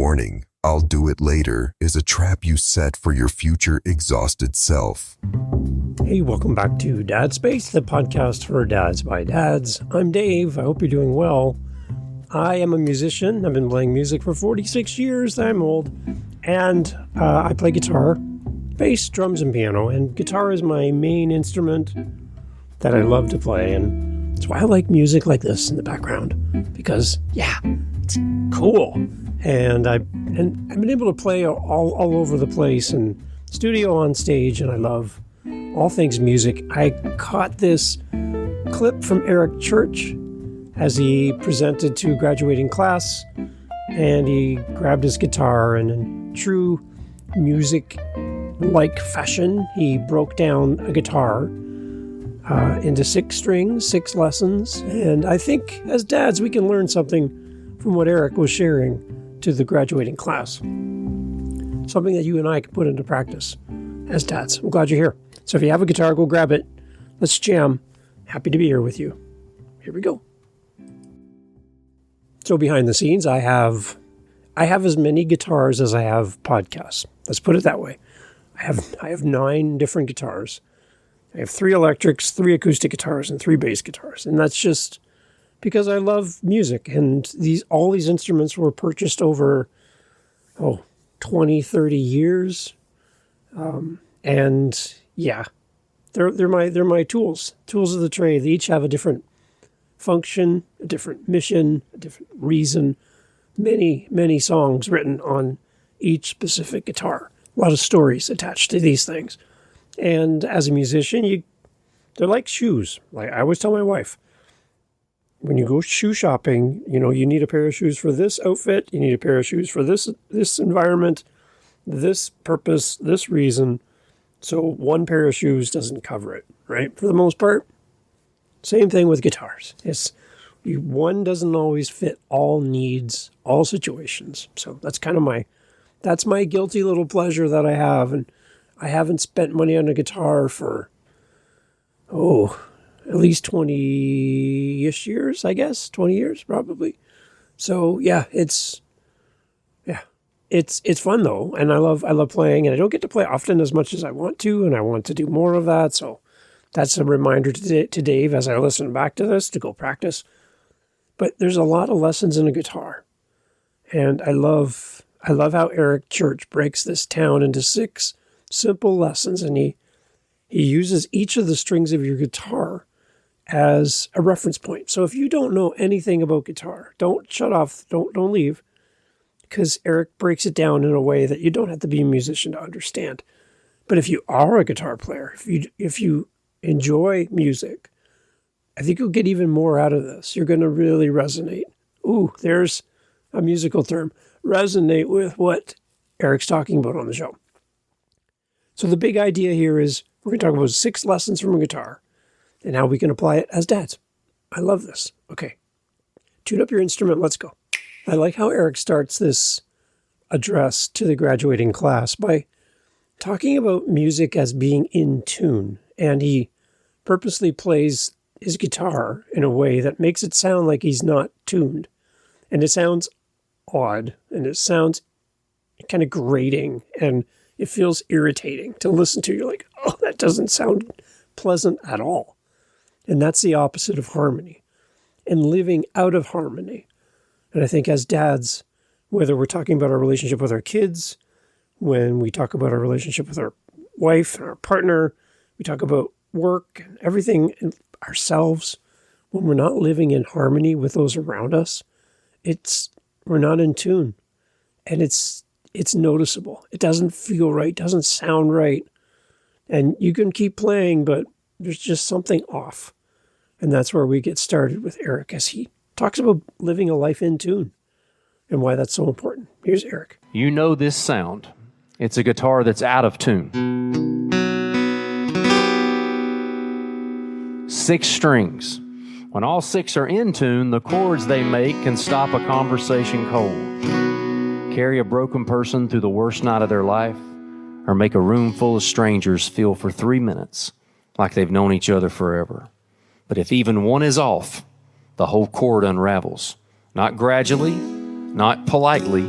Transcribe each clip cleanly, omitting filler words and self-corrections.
warning, "I'll do it later" is a trap you set for your future exhausted self. Hey, welcome back to Dad Space, the podcast for dads by dads. I'm Dave. I hope you're doing well. I am a musician. I've been playing music for 46 years. I'm old. And I play guitar, bass, drums, and piano. And guitar is my main instrument that I love to play. And that's why I like music like this in the background. Because, yeah, it's cool. And I've been able to play all over the place, and studio, on stage, and I love all things music. I caught this clip from Eric Church as he presented to graduating class, and he grabbed his guitar, and in true music-like fashion, he broke down a guitar into 6 strings, 6 lessons. And I think as dads, we can learn something from what Eric was sharing to the graduating class. Something that you and I can put into practice as dads. I'm glad you're here. So if you have a guitar, go grab it. Let's jam. Happy to be here with you. Here we go. So behind the scenes, I have as many guitars as I have podcasts. Let's put it that way. I have 9 different guitars. I have 3 electrics, 3 acoustic guitars, and 3 bass guitars. And that's just because I love music. And all these instruments were purchased over 20, 30 years. And yeah, they're my tools of the trade. They each have a different function, a different mission, a different reason. Many songs written on each specific guitar. A lot of stories attached to these things. And as a musician, they're like shoes. Like I always tell my wife, when you go shoe shopping, you need a pair of shoes for this outfit. You need a pair of shoes for this environment, this purpose, this reason. So one pair of shoes doesn't cover it, right? For the most part. Same thing with guitars. One doesn't always fit all needs, all situations. So that's kind of that's my guilty little pleasure that I have. And I haven't spent money on a guitar for, at least 20-ish years, I guess. 20 years, probably. So yeah, it's fun though, and I love playing, and I don't get to play often as much as I want to, and I want to do more of that. So that's a reminder to Dave as I listen back to this to go practice. But there's a lot of lessons in a guitar, and I love how Eric Church breaks this down into 6 simple lessons, and he uses each of the strings of your guitar as a reference point. So if you don't know anything about guitar, don't shut off, don't leave. Because Eric breaks it down in a way that you don't have to be a musician to understand. But if you are a guitar player, if you enjoy music, I think you'll get even more out of this. You're going to really resonate. Ooh, there's a musical term. Resonate with what Eric's talking about on the show. So the big idea here is we're going to talk about 6 lessons from a guitar and how we can apply it as dads. I love this. Okay, tune up your instrument. Let's go. I like how Eric starts this address to the graduating class by talking about music as being in tune. And he purposely plays his guitar in a way that makes it sound like he's not tuned. And it sounds odd, and it sounds kind of grating, and it feels irritating to listen to. You're like, oh, that doesn't sound pleasant at all. And that's the opposite of harmony and living out of harmony. And I think as dads, whether we're talking about our relationship with our kids, when we talk about our relationship with our wife and our partner, we talk about work and everything, and ourselves, when we're not living in harmony with those around us, we're not in tune. And it's noticeable. It doesn't feel right, doesn't sound right. And you can keep playing, but there's just something off. And that's where we get started with Eric as he talks about living a life in tune and why that's so important. Here's Eric. You know this sound. It's a guitar that's out of tune. 6 strings. When all 6 are in tune, the chords they make can stop a conversation cold, carry a broken person through the worst night of their life, or make a room full of strangers feel for 3 minutes like they've known each other forever. But if even one is off, the whole chord unravels. Not gradually, not politely,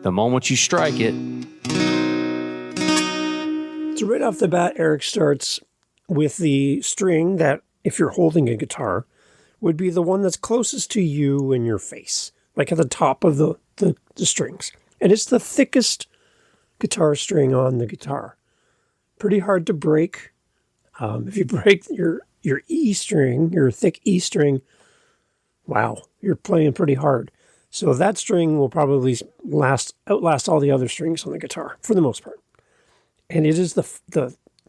The moment you strike it, So right off the bat, Eric starts with the string that, if you're holding a guitar, would be the one that's closest to you and your face, like at the top of the strings. And it's the thickest guitar string on the guitar. Pretty hard to break. If you break your E string, your thick E string, wow, you're playing pretty hard. So that string will probably outlast all the other strings on the guitar for the most part. And it is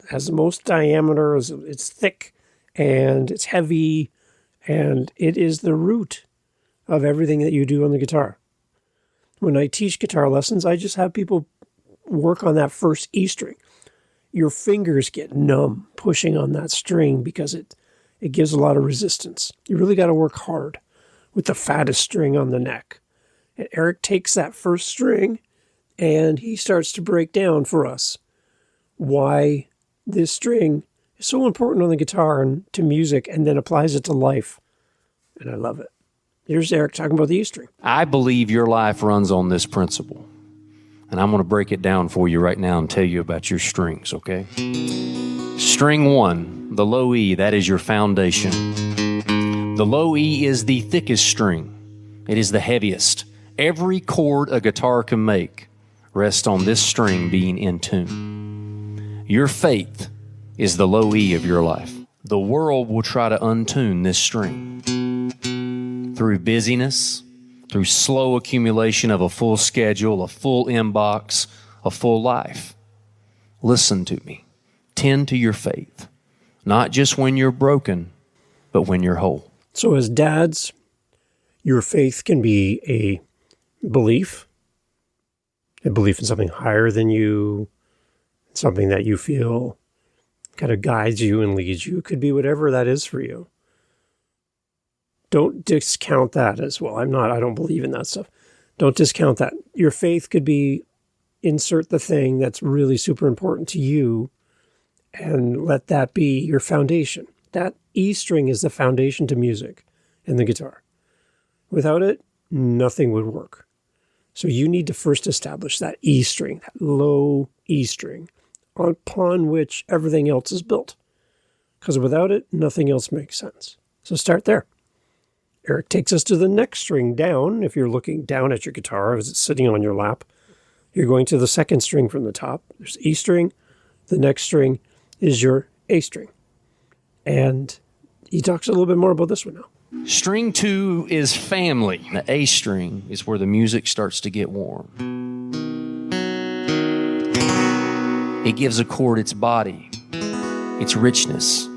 has the most diameter. It's thick and it's heavy, and it is the root of everything that you do on the guitar. When I teach guitar lessons, I just have people work on that first E string. Your fingers get numb pushing on that string because it gives a lot of resistance. You really got to work hard with the fattest string on the neck. And Eric takes that first string and he starts to break down for us why this string is so important on the guitar and to music, and then applies it to life. And I love it. Here's Eric talking about the E string. I believe your life runs on this principle. And I'm going to break it down for you right now and tell you about your strings, okay? String 1, the low E, that is your foundation. The low E is the thickest string. It is the heaviest. Every chord a guitar can make rests on this string being in tune. Your faith is the low E of your life. The world will try to untune this string through busyness, through slow accumulation of a full schedule, a full inbox, a full life. Listen to me. Tend to your faith, not just when you're broken, but when you're whole. So as dads, your faith can be a belief in something higher than you, something that you feel kind of guides you and leads you. It could be whatever that is for you. Don't discount that as well. I don't believe in that stuff. Don't discount that. Your faith could be insert the thing that's really super important to you and let that be your foundation. That E string is the foundation to music and the guitar. Without it, nothing would work. So you need to first establish that E string, that low E string, upon which everything else is built. Because without it, nothing else makes sense. So start there. Eric takes us to the next string down. If you're looking down at your guitar as it's sitting on your lap, you're going to the second string from the top. There's E string. The next string is your A string. And he talks a little bit more about this one now. String 2 is family. The A string is where the music starts to get warm. It gives a chord its body, its richness.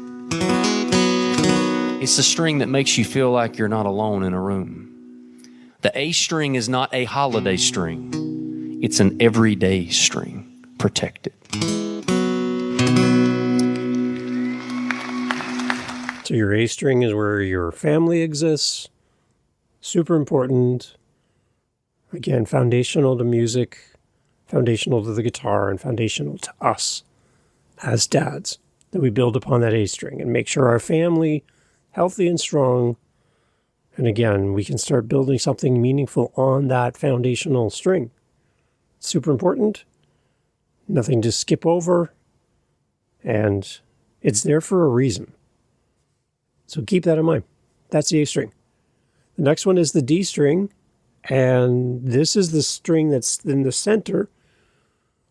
It's the string that makes you feel like you're not alone in a room. The A string is not a holiday string. It's an everyday string, protected. So your A string is where your family exists. Super important. Again, foundational to music, foundational to the guitar, and foundational to us as dads, that we build upon that A string and make sure our family healthy and strong. And again, we can start building something meaningful on that foundational string. Super important. Nothing to skip over. And it's there for a reason. So keep that in mind. That's the A string. The next one is the D string. And this is the string that's in the center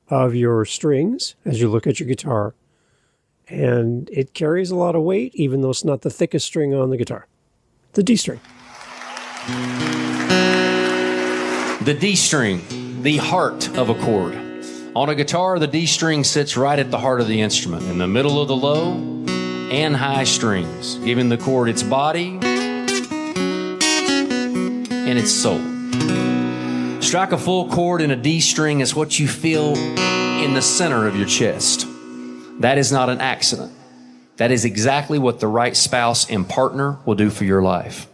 of your strings as you look at your guitar. And it carries a lot of weight, even though it's not the thickest string on the guitar. The D string. The D string, the heart of a chord. On a guitar, the D string sits right at the heart of the instrument, in the middle of the low and high strings, giving the chord its body and its soul. Strike a full chord in a D string is what you feel in the center of your chest. That is not an accident. That is exactly what the right spouse and partner will do for your life.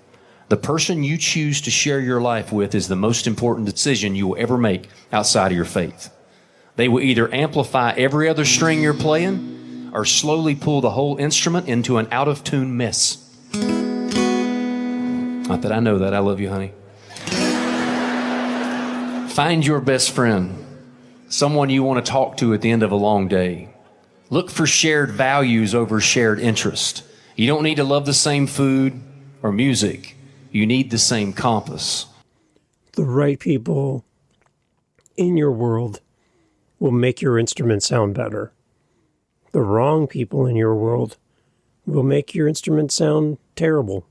The person you choose to share your life with is the most important decision you will ever make outside of your faith. They will either amplify every other string you're playing or slowly pull the whole instrument into an out-of-tune mess. Not that I know that. I love you, honey. Find your best friend, someone you want to talk to at the end of a long day. Look for shared values over shared interest. You don't need to love the same food or music. You need the same compass. The right people in your world will make your instrument sound better. The wrong people in your world will make your instrument sound terrible.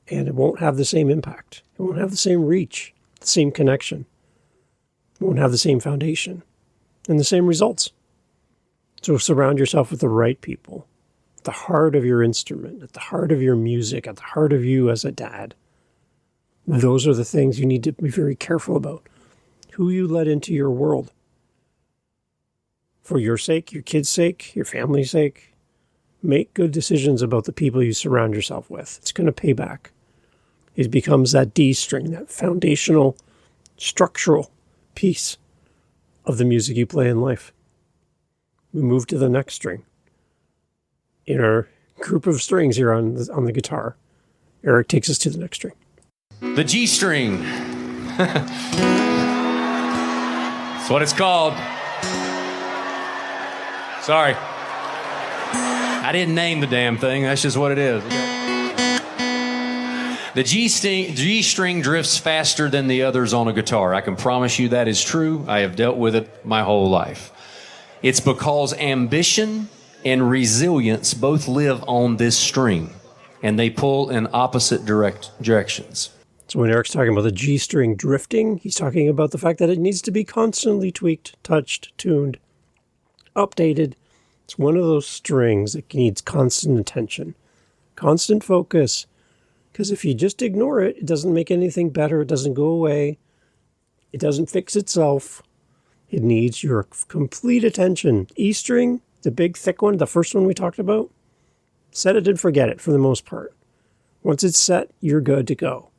And it won't have the same impact. It won't have the same reach, the same connection. It won't have the same foundation and the same results. So surround yourself with the right people, at the heart of your instrument, at the heart of your music, at the heart of you as a dad. Those are the things you need to be very careful about. Who you let into your world. For your sake, your kids' sake, your family's sake, make good decisions about the people you surround yourself with. It's going to pay back. It becomes that D string, that foundational, structural piece of the music you play in life. We move to the next string. In our group of strings here on the guitar, Eric takes us to the next string. The G string. That's what it's called. Sorry. I didn't name the damn thing. That's just what it is. The G string drifts faster than the others on a guitar. I can promise you that is true. I have dealt with it my whole life. It's because ambition and resilience both live on this string, and they pull in opposite directions. So when Eric's talking about the G string drifting, he's talking about the fact that it needs to be constantly tweaked, touched, tuned, updated. It's one of those strings that needs constant attention, constant focus. Because if you just ignore it, it doesn't make anything better. It doesn't go away. It doesn't fix itself. It needs your complete attention. E string, the big thick one, the first one we talked about, set it and forget it for the most part. Once it's set, you're good to go.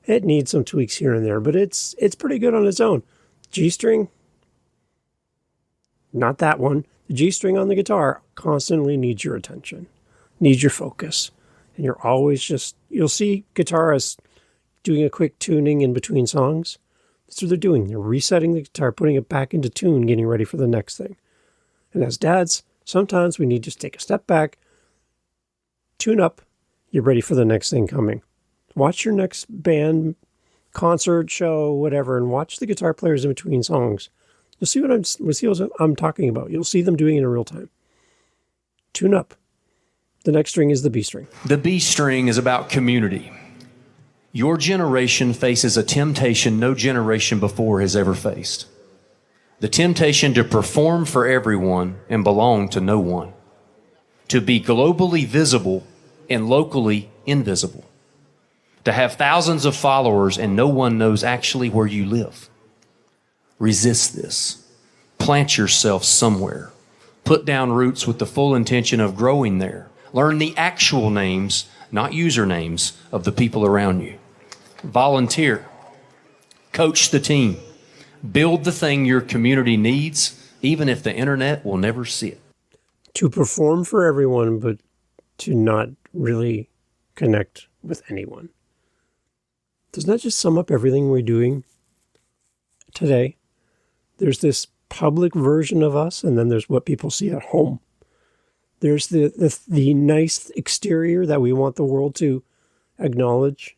It needs some tweaks here and there, but it's pretty good on its own. G string, not that one. The G string on the guitar constantly needs your attention, needs your focus. And you're always you'll see guitarists doing a quick tuning in between songs. That's what they're doing. They're resetting the guitar, putting it back into tune, getting ready for the next thing. And as dads, sometimes we need to just take a step back, tune up, you're ready for the next thing coming. Watch your next band, concert, show, whatever, and watch the guitar players in between songs. You'll see what I'm talking about. You'll see them doing it in real time. Tune up. The next string is the B string. The B string is about community. Your generation faces a temptation no generation before has ever faced. The temptation to perform for everyone and belong to no one. To be globally visible and locally invisible. To have thousands of followers and no one knows actually where you live. Resist this. Plant yourself somewhere. Put down roots with the full intention of growing there. Learn the actual names, not usernames, of the people around you. Volunteer. Coach the team. Build the thing your community needs, even if the internet will never see it. To perform for everyone, but to not really connect with anyone. Doesn't that just sum up everything we're doing today? There's this public version of us, and then there's what people see at home. There's the nice exterior that we want the world to acknowledge,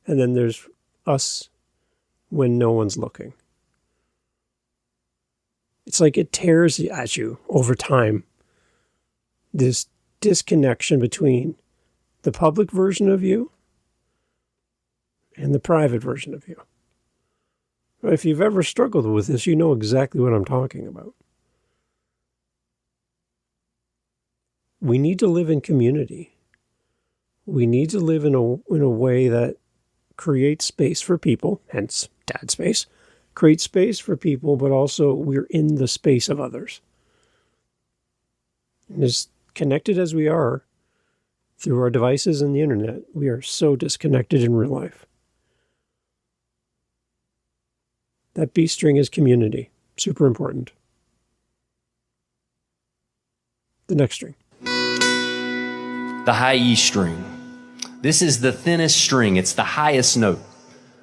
and then there's us when no one's looking. It's like it tears at you over time. This disconnection between the public version of you and the private version of you. If you've ever struggled with this, you know exactly what I'm talking about. We need to live in community. We need to live in a way that creates space for people, hence dad space, creates space for people, but also we're in the space of others. And as connected as we are through our devices and the internet, we are so disconnected in real life. That B string is community. Super important. The next string. The high E string. This is the thinnest string. It's the highest note.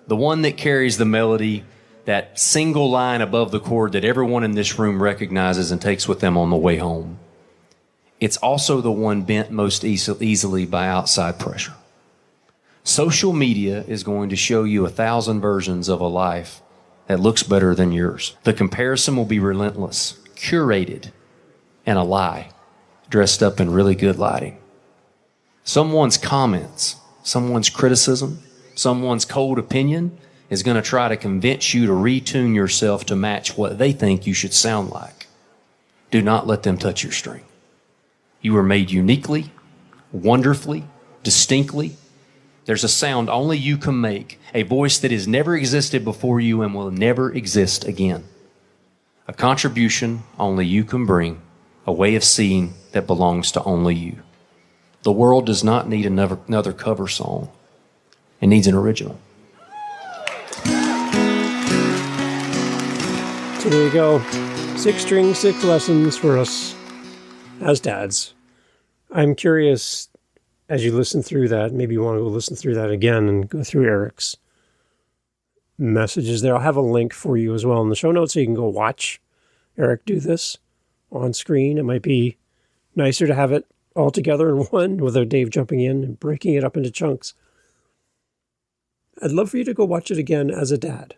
The one that carries the melody that single line above the cord that everyone in this room recognizes and takes with them on the way home. It's also the one bent most easily by outside pressure. Social media is going to show you 1,000 versions of a life that looks better than yours. The comparison will be relentless, curated, and a lie, dressed up in really good lighting. Someone's comments, someone's criticism, someone's cold opinion is going to try to convince you to retune yourself to match what they think you should sound like. Do not let them touch your string. You were made uniquely, wonderfully, distinctly. There's a sound only you can make, a voice that has never existed before you and will never exist again. A contribution only you can bring, a way of seeing that belongs to only you. The world does not need another cover song. It needs an original. So there you go. 6 strings, 6 lessons for us as dads. I'm curious, as you listen through that, maybe you want to go listen through that again and go through Eric's messages there. I'll have a link for you as well in the show notes so you can go watch Eric do this on screen. It might be nicer to have it all together in one without Dave jumping in and breaking it up into chunks. I'd love for you to go watch it again as a dad.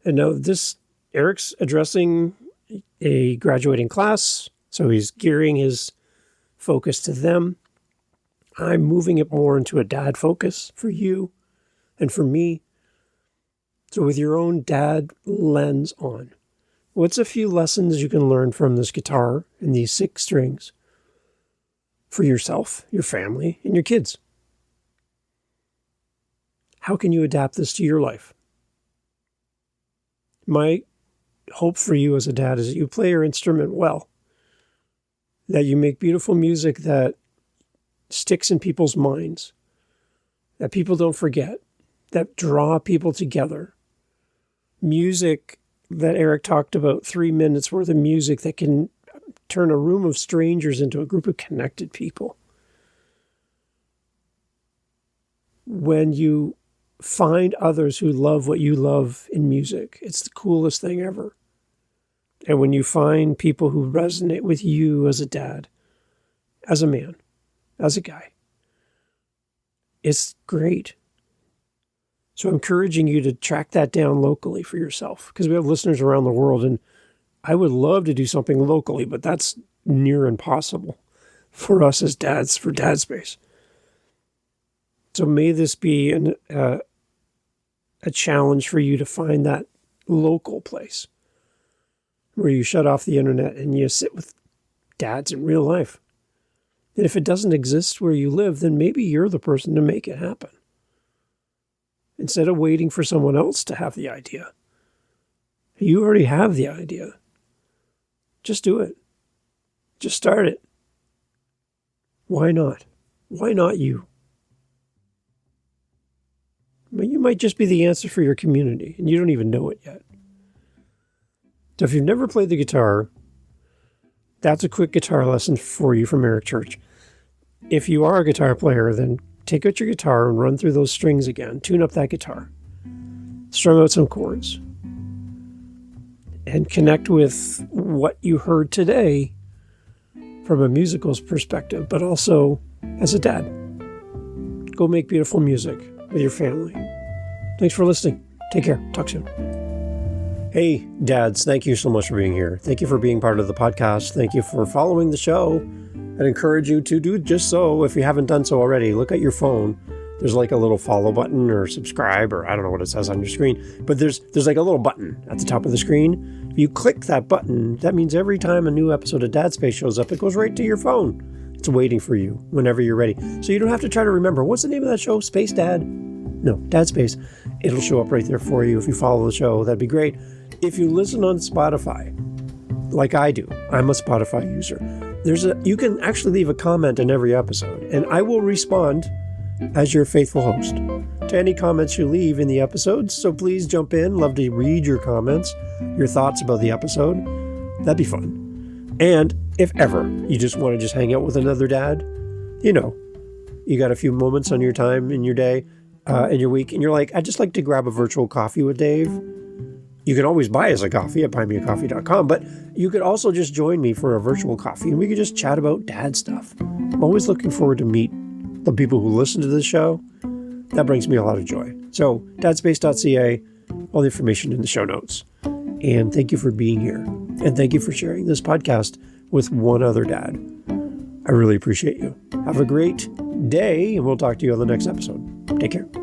And now Eric's addressing a graduating class, so he's gearing his focus to them. I'm moving it more into a dad focus for you and for me. So with your own dad lens on, what's a few lessons you can learn from this guitar and these 6 strings for yourself, your family, and your kids? How can you adapt this to your life? My hope for you as a dad is that you play your instrument well, that you make beautiful music that sticks in people's minds, that people don't forget, that draw people together. Music that Eric talked about, 3 minutes worth of music that can turn a room of strangers into a group of connected people. When you find others who love what you love in music, it's the coolest thing ever. And when you find people who resonate with you as a dad, as a man, as a guy, it's great. So I'm encouraging you to track that down locally for yourself, because we have listeners around the world, and I would love to do something locally, but that's near impossible for us as dads, for Dad Space. So may this be a challenge for you to find that local place where you shut off the internet and you sit with dads in real life. And if it doesn't exist where you live, then maybe you're the person to make it happen. Instead of waiting for someone else to have the idea. You already have the idea. Just do it. Just start it. Why not? Why not you? But you might just be the answer for your community, and you don't even know it yet. So if you've never played the guitar, that's a quick guitar lesson for you from Eric Church. If you are a guitar player, then take out your guitar and run through those strings again. Tune up that guitar. Strum out some chords. And connect with what you heard today from a musical's perspective, but also as a dad. Go make beautiful music with your family. Thanks for listening. Take care. Talk soon. Hey, dads, thank you so much for being here. Thank you for being part of the podcast. Thank you for following the show. I'd encourage you to do just so if you haven't done so already. Look at your phone. There's like a little follow button or subscribe, or I don't know what it says on your screen, but there's like a little button at the top of the screen. If you click that button, that means every time a new episode of Dad Space shows up, it goes right to your phone. It's waiting for you whenever you're ready. So you don't have to try to remember, what's the name of that show? Space Dad? No, Dad Space. It'll show up right there for you if you follow the show. That'd be great. If you listen on Spotify, like I do, I'm a Spotify user. You can actually leave a comment in every episode, and I will respond as your faithful host to any comments you leave in the episodes. So please jump in. Love to read your comments, your thoughts about the episode. That'd be fun. And if ever you just want to just hang out with another dad, you got a few moments on your time in your day, in your week, and you're like, I'd just like to grab a virtual coffee with Dave. You can always buy us a coffee at buymeacoffee.com, but you could also just join me for a virtual coffee and we could just chat about dad stuff. I'm always looking forward to meet the people who listen to this show. That brings me a lot of joy. So dadspace.ca, all the information in the show notes. And thank you for being here. And thank you for sharing this podcast with one other dad. I really appreciate you. Have a great day, and we'll talk to you on the next episode. Take care.